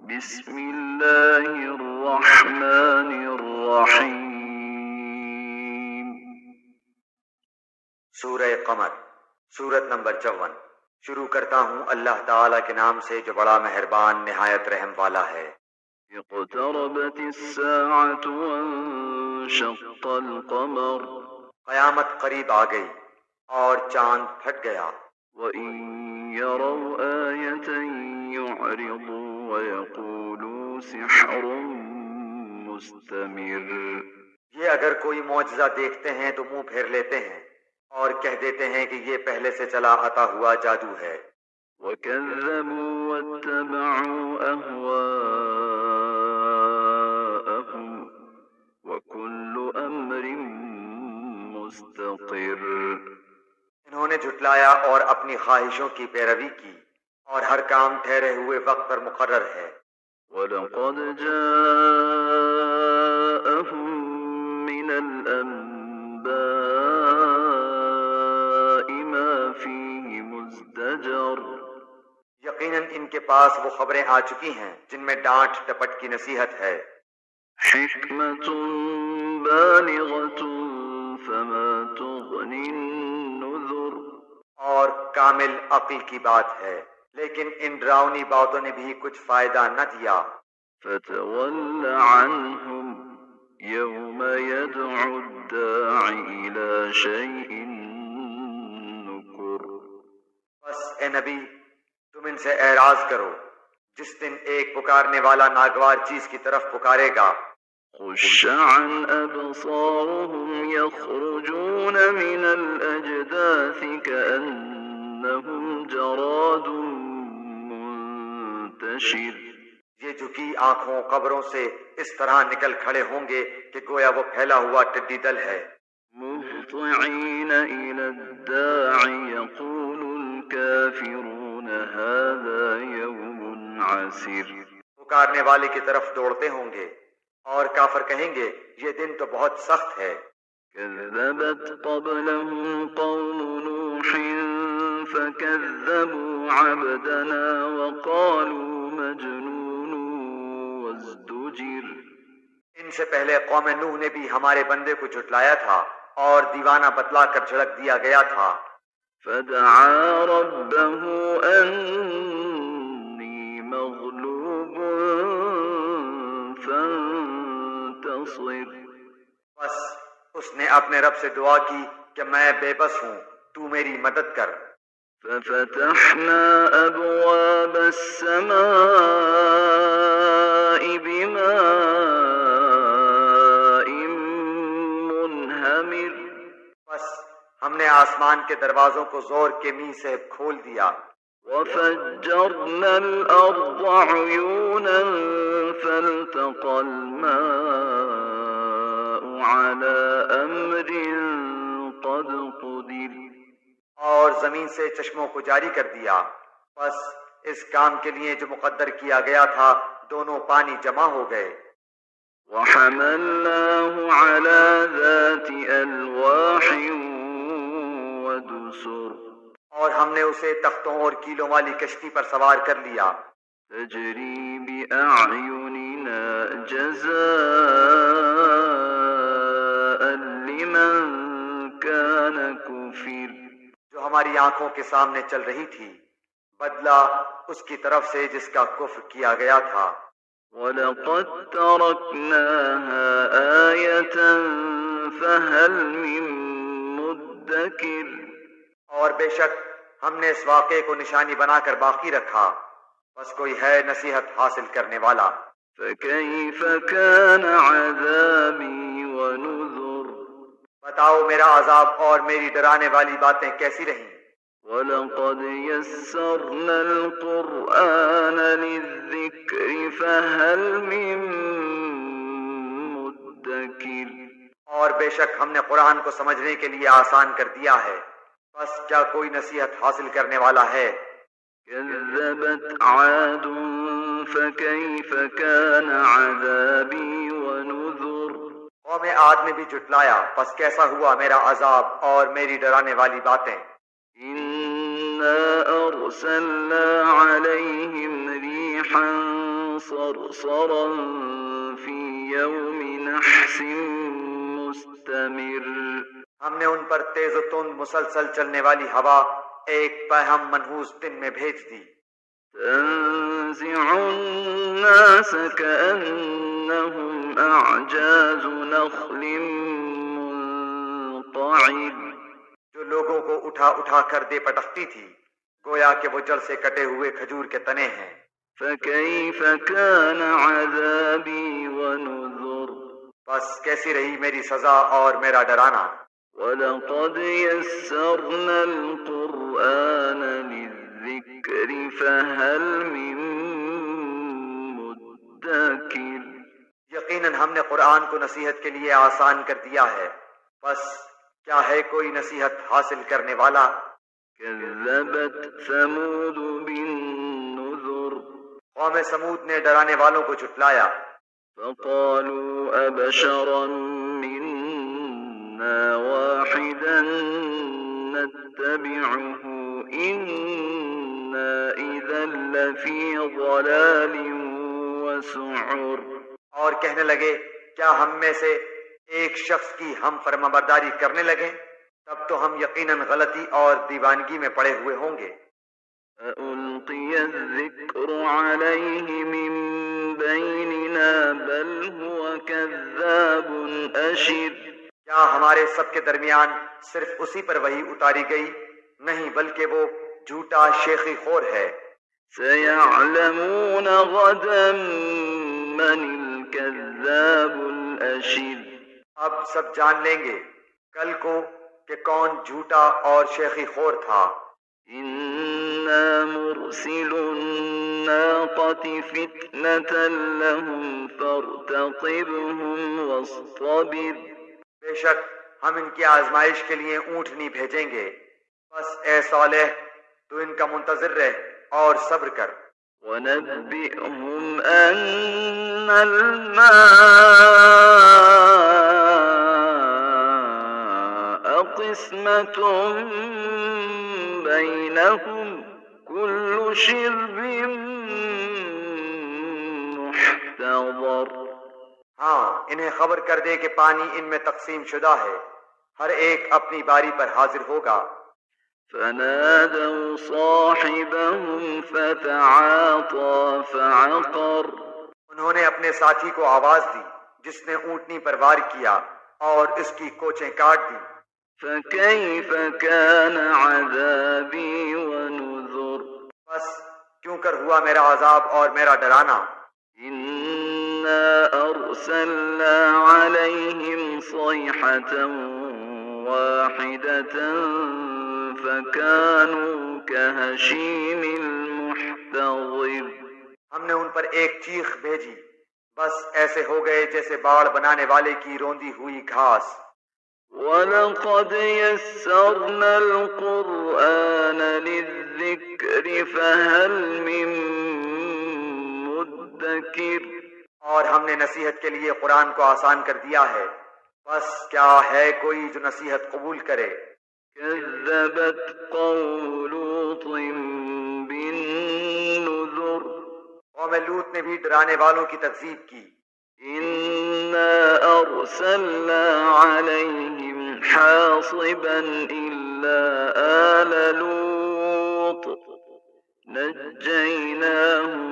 بسم اللہ الرحمن الرحیم۔ سورہ قمر، سورت نمبر 54۔ شروع کرتا ہوں اللہ تعالیٰ کے نام سے جو بڑا مہربان نہایت رحم والا ہے۔ اقتربت الساعة وانشق القمر، قیامت قریب آ گئی اور چاند پھٹ گیا۔ وَإِن يَرَوْا آيَةً يُعْرِضُوا وَيَقُولُوا سِحْرٌ مُسْتَمِرٌ۔ یہ اگر کوئی معجزہ دیکھتے ہیں تو منہ پھیر لیتے ہیں اور کہہ دیتے ہیں کہ یہ پہلے سے چلا آتا ہوا جادو ہے۔ وَكَذَّبُوا وَاتَّبَعُوا أَهْوَاءَهُمْ وَكُلُّ أَمْرٍ مُسْتَقِرٌ۔ انہوں نے جھٹلایا اور اپنی خواہشوں کی پیروی کی اور ہر کام ٹھہرے ہوئے وقت پر مقرر ہے۔ وَلَقَدْ جَاءَهُم مِّنَ الْأَنبَاءِ مَا فِيهِ مُزْدَجَرٌ۔ یقیناً ان کے پاس وہ خبریں آ چکی ہیں جن میں ڈانٹ ڈپٹ کی نصیحت ہے۔ حِکْمَةٌ بَالِغَةٌ فَمَا تُغْنِ النُّذُرُ۔ اور کامل عقل کی بات ہے، لیکن ان ڈراؤنی باتوں نے بھی کچھ فائدہ نہ دیا۔ فَتَوَلَّ عَنْهُمْ يَوْمَ يَدْعُ الدَّاعِ إِلَى شَيْءٍ نُكُرٍ۔ بس اے نبی تم ان سے اعراض کرو جس دن ایک پکارنے والا ناگوار چیز کی طرف پکارے گا۔ خُشَّ عَنْ أَبْصَارُهُمْ يَخْرُجُونَ مِنَ الْأَجْدَاثِ كَأَنَّهُمْ جَرَادٌ مُنتَشِرٌ۔ یہ جھکی آنکھوں قبروں سے اس طرح نکل کھڑے ہوں گے کہ گویا وہ پھیلا ہوا ٹڈی دل ہے۔ مُهْطِعِينَ إِلَى الدَّاعِ يَقُولُ الْكَافِرُونَ هَذَا يَوْمٌ عَسِرٌ۔ پکارنے والے کی طرف دوڑتے ہوں گے اور کافر کہیں گے یہ دن تو بہت سخت ہے۔ كذبت قبلهم قوم نوح فكذبوا عبدنا وقالوا مجنون وازدجر۔ ان سے پہلے قوم نوح نے بھی ہمارے بندے کو جھٹلایا تھا اور دیوانہ بتلا کر جھڑک دیا گیا تھا۔ فدعا ربه أني مغلوب فانتصر۔ بس اس نے اپنے رب سے دعا کی کہ میں بے بس ہوں، تو میری مدد کر۔ ففتحنا أبواب السماء بماء منهمر۔ بس ہم نے آسمان کے دروازوں کو زور کے می سے کھول دیا۔ وفجرنا الأرض عيونا فالتقى الماء على أمر قد قدر۔ اور زمین سے چشموں کو جاری کر دیا، بس اس کام کے لیے جو مقدر کیا گیا تھا دونوں پانی جمع ہو گئے۔ وحملناه على ذات ألواح ودسر۔ اور ہم نے اسے تختوں اور کیلوں والی کشتی پر سوار کر لیا۔ تجری بأعيننا جزاء لمن كان كفر۔ جو ہماری آنکھوں کے سامنے چل رہی تھی، بدلہ اس کی طرف سے جس کا کفر کیا گیا تھا۔ وَلَقَدْ تَرَكْنَاهَا آيَةً فَهَلْ مِن مُدَّكِرٍ۔ اور بے شک ہم نے اس واقعے کو نشانی بنا کر باقی رکھا، بس کوئی ہے نصیحت حاصل کرنے والا۔ فَكَيْفَ كَانَ عَذَابِي وَنُذُرِ۔ بتاؤ میرا عذاب اور میری ڈرانے والی باتیں کیسی رہیں۔ وَلَقَدْ يَسَّرْنَا الْقُرْآنَ لِلذِّكْرِ فَهَلْ مِن مُدَّكِرٍ۔ اور بے شک ہم نے قرآن کو سمجھنے کے لیے آسان کر دیا ہے، بس کیا کوئی نصیحت حاصل کرنے والا ہے۔ كذبت عاد فكيف كان عذابي ونذر۔ قوم عاد نے بھی جھٹلایا، پس کیسا ہوا میرا عذاب اور میری ڈرانے والی باتیں۔ إنا أرسلنا عليهم ريحا صرصرا في يوم نحس مستمر ہم نے ان پر تیز و تند مسلسل چلنے والی ہوا ایک پیہم منحوس دن میں بھیج دی، تنزع الناس كأنهم أعجاز نخل منقعر جو لوگوں کو اٹھا اٹھا کر دے پٹکتی تھی، گویا کہ وہ جڑ سے کٹے ہوئے کھجور کے تنے ہیں۔ فكيف كان عذابي ونذر بس کیسی رہی میری سزا اور میرا ڈرانا۔ وَلَقَدْ يَسَّرْنَا الْقُرْآنَ لِلذِّكْرِ فَهَلْ مِن مُدَّكِرٍ یقیناً ہم نے قرآن کو نصیحت کے لیے آسان کر دیا ہے، بس کیا ہے کوئی نصیحت حاصل کرنے والا؟ كَذَّبَتْ ثَمُودُ بِالنُّذُرِ قوم سمود نے ڈرانے والوں کو جھٹلایا، فَقَالُوا أَبَشَرًا مِنَّا وَاحِدًا نَتَّبِعُهُ إِنَّا إِذًا لَفِي ضَلَالٍ وَسُعُرٍ اور کہنے لگے کیا ہم میں سے ایک شخص کی ہم فرما برداری کرنے لگیں؟ تب تو ہم یقیناً غلطی اور دیوانگی میں پڑے ہوئے ہوں گے۔ أَأُلْقِيَ الذِّكْرُ عَلَيْهِ مِن بَيْنِنَا بَلْ هُوَ كَذَّابٌ أَشِرٌ کیا ہمارے سب کے درمیان صرف اسی پر وحی اتاری گئی؟ نہیں، بلکہ وہ جھوٹا شیخی خور ہے۔ سَيَعْلَمُونَ غَدًا مَنِ الْكَذَّابُ الْأَشِرُ اب سب جان لیں گے کل کو کہ کون جھوٹا اور شیخی خور تھا۔ إِنَّا مُرْسِلُو النَّاقَةِ فِتْنَةً لَهُمْ فَارْتَقِبْهُمْ وَاصْطَبِرْ بے شک ہم ان کی آزمائش کے لیے اونٹنی بھیجیں گے، بس اے صالح تو ان کا منتظر رہ اور صبر کر۔ وَنَبِّئْهُمْ أَنَّ الْمَاءَ قِسْمَةٌ بَيْنَهُمْ كُلُّ شِرْبٍ مُحْتَضَرٍ ہاں، انہیں خبر کر دے کہ پانی ان میں تقسیم شدہ ہے، ہر ایک اپنی باری پر حاضر ہوگا۔ فَنَادَوْا صَاحِبَهُمْ فَتَعَاطَىٰ فَعَقَرَ انہوں نے اپنے ساتھی کو آواز دی جس نے اونٹنی پر وار کیا اور اس کی کوچیں کاٹ دی۔ فَكَيْفَ كَانَ عَذَابِي وَنُذُرِ بس کیوں کر ہوا میرا عذاب اور میرا ڈرانا۔ إِنَّا أَرْسَلْنَا عَلَيْهِمْ صَيْحَةً وَاحِدَةً فَكَانُوا كَهَشِيمِ الْمُحْتَظِرِ ہم نے ان پر ایک چیخ بھیجی، بس ایسے ہو گئے جیسے باڑ بنانے والے کی روندی ہوئی گھاس۔ وَلَقَدْ يَسَّرْنَا الْقُرْآنَ لِلذِّكْرِ فَهَلْ مِن مُدَّكِرٍ اور ہم نے نصیحت کے لیے قرآن کو آسان کر دیا ہے، بس کیا ہے کوئی جو نصیحت قبول کرے؟ كَذَّبَتْ قَوْمُ لُوطٍ بِالنُّذُرِ قوم لوط نے بھی ڈرانے والوں کی تکذیب کی۔ إِنَّا أَرْسَلْنَا عَلَيْهِمْ حَاصِبًا إِلَّا آلَ لُوطٍ نَجَّيْنَاهُمْ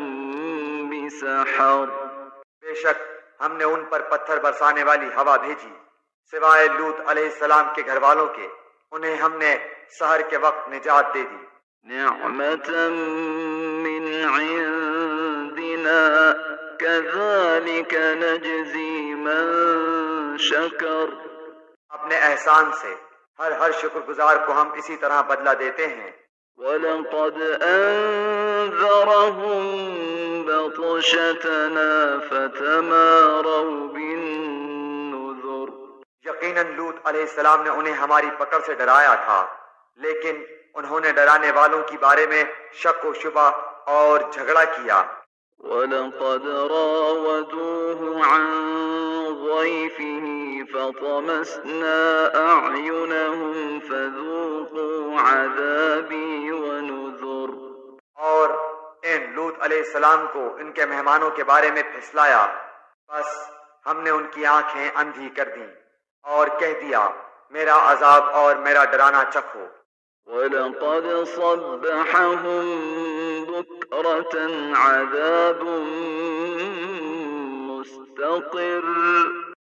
بِسَحَرٍ بے شک ہم نے ان پر پتھر برسانے والی ہوا بھیجی، سوائے لوط علیہ السلام کے گھر والوں کے، انہیں ہم نے سحر کے وقت نجات دے دی۔ نِعْمَةً مِّنْ عِندِنَا كَذَلِكَ نَجْزِي مَن شَكَرَ اپنے احسان سے ہر شکر گزار کو ہم اسی طرح بدلہ دیتے ہیں۔ وَلَقَدْ أَنذَرَهُم بَطْشَتَنَا فَتَمَارَوْا بِالنُّذُرِ یقیناً لوط علیہ السلام نے انہیں ہماری پکڑ سے ڈرایا تھا، لیکن انہوں نے ڈرانے والوں کی بارے میں شک و شبہ اور جھگڑا کیا۔ وَلَقَدْ رَاوَدُوهُ عَن ضَيْفِهِ فَطَمَسْنَا أَعْيُنَهُمْ فَذُوقُوا عَذَابِي وَنُذُرِ اور ان لوط علیہ علیہ السلام کو ان کے مہمانوں کے بارے میں پھسلایا، بس ہم نے ان کی آنکھیں اندھی کر دیں اور کہہ دیا میرا عذاب اور میرا ڈرانا چکھو۔ وَلَقَدْ صَبَّحَهُم بُكْرَةً عَذَابٌ مُسْتَقِرٌّ،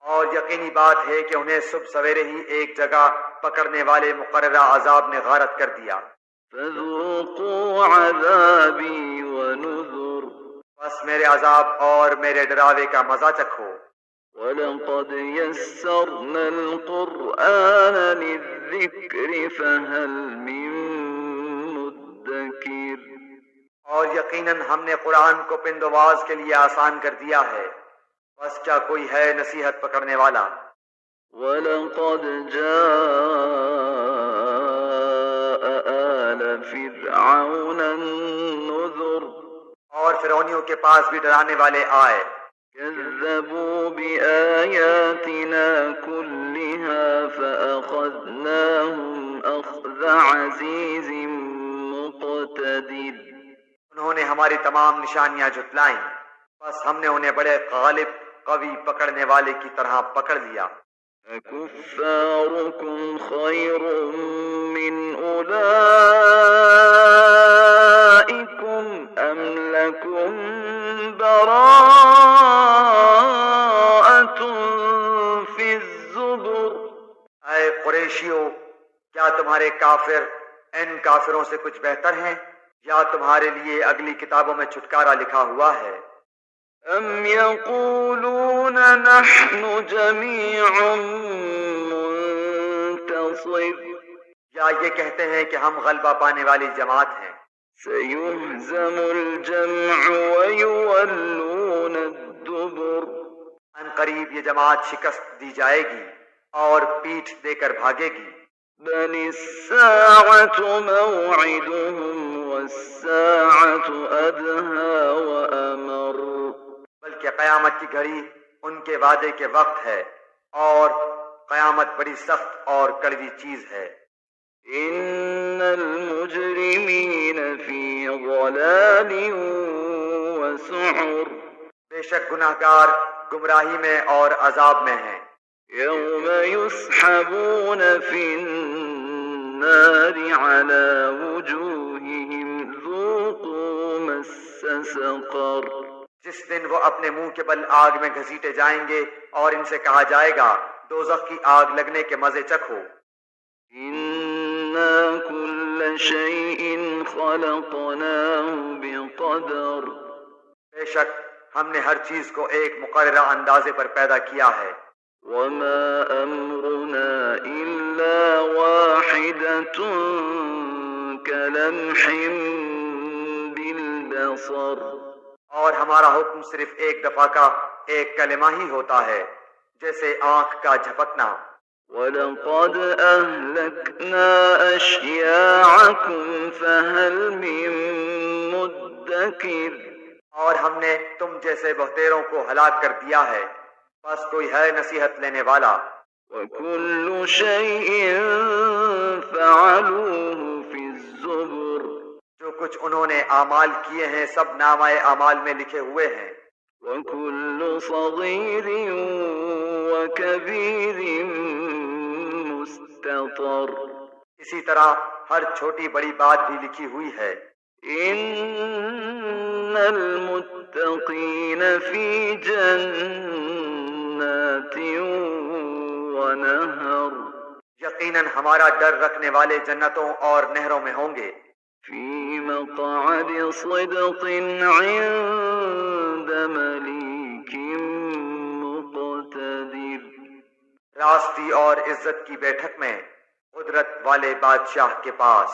اور یقینی بات ہے کہ انہیں صبح سویرے ہی ایک جگہ پکڑنے والے مقررہ عذاب نے غارت کر دیا۔ فَذُوقُوا عَذَابِي وَنُذُرِ، بس میرے عذاب اور میرے ڈراوے کا مزہ چکھو۔ وَلَقَدْ يَسَّرْنَا الْقُرْآنَ لِلذِّكْرِ فَهَلْ مِن مُدَّكِرٍ، اور یقیناً ہم نے قرآن کو پند و واز کے لیے آسان کر دیا ہے، بس کیا کوئی ہے نصیحت پکڑنے والا؟ وَلَقَدْ جَاءَ آلَ فِرْعَوْنَ النُّذُرُ، اور فرعونیوں کے پاس بھی ڈرانے والے آئے۔ كَذَّبُوا بِآيَاتِنَا كُلِّهَا فَأَخَذْنَاهُمْ أَخْذَ عَزِيزٍ مُقْتَدِرٍ، انہوں نے ہماری تمام نشانیاں جھٹلائیں، بس ہم نے انہیں بڑے غالب قوی پکڑنے والے کی طرح پکڑ لیا۔ أَكُفَّارُكُمْ خَيْرٌ مِّنْ أُولَئِكُمْ أَمْ لَكُمْ بَرَاءَةٌ فِي الزُّبُرِ، اے قریشیو، کیا تمہارے کافر ان کافروں سے کچھ بہتر ہیں، یا تمہارے لیے اگلی کتابوں میں چھٹکارا لکھا ہوا ہے؟ أَمْ يَقُولُونَ نَحْنُ جَمِيعٌ مُّنتَصِرٌ، یا یہ کہتے ہیں کہ ہم غلبہ پانے والی جماعت ہیں؟ سَيُهْزَمُ الْجَمْعُ وَيُوَلُّونَ الدُّبُرَ، ان قریب یہ جماعت شکست دی جائے گی اور پیٹھ دے کر بھاگے گی۔ بَلِ السَّاعَةُ مَوْعِدُهُمْ وَالسَّاعَةُ أَدْهَىٰ وَأَمَرُّ، بلکہ قیامت کی گھڑی ان کے وعدے کے وقت ہے، اور قیامت بڑی سخت اور کڑوی چیز ہے۔ إِنَّ الْمُجْرِمِينَ فِي ضَلَالٍ وَسُعُرٍ، بے شک گناہگار گمراہی میں اور عذاب میں ہیں۔ يَوْمَ يُسْحَبُونَ فِي النَّارِ عَلَى وُجُوهِهِمْ ذُوقُوا مَسَّ سَقَرَ، جس دن وہ اپنے منہ کے بل آگ میں گھسیٹے جائیں گے اور ان سے کہا جائے گا دوزخ کی آگ لگنے کے مزے چکھو۔ إِنَّا كُلَّ شَيْءٍ خَلَقْنَاهُ بِقَدَرٍ، بے شک ہم نے ہر چیز کو ایک مقررہ اندازے پر پیدا کیا ہے۔ وَمَا أَمْرُنَا إِلَّا وَاحِدَةٌ كَلَمْحٍ بِالْبَصَرِ، اور ہمارا حکم صرف ایک دفعہ کا ایک کلمہ ہی ہوتا ہے، جیسے آنکھ کا جھپکنا۔ وَلَقَدْ أَهْلَكْنَا أَشْيَاعَكُمْ فَهَلْ مِن مُدَّكِرٍ، اور ہم نے تم جیسے بہتیروں کو ہلاک کر دیا ہے، بس کوئی ہے نصیحت لینے والا۔ وَكُلُّ شَيْءٍ فَعَلُوهُ فِي الزُّبُرِ، جو کچھ انہوں نے اعمال کیے ہیں سب نامہ اعمال میں لکھے ہوئے ہیں۔ وَكُلُّ صَغِيرٍ وَكَبِيرٍ مُسْتَطَرٍ، اسی طرح ہر چھوٹی بڑی بات بھی لکھی ہوئی ہے۔ إِنَّ الْمُتَّقِينَ فِي جَنَّاتٍ وَنَهَرٍ، یقیناً ہمارا ڈر رکھنے والے جنتوں اور نہروں میں ہوں گے۔ فِي مَقْعَدِ صِدْقٍ عِندَ مَلِيكٍ مُقْتَدِرٍ، راستی اور عزت کی بیٹھک میں قدرت والے بادشاہ کے پاس۔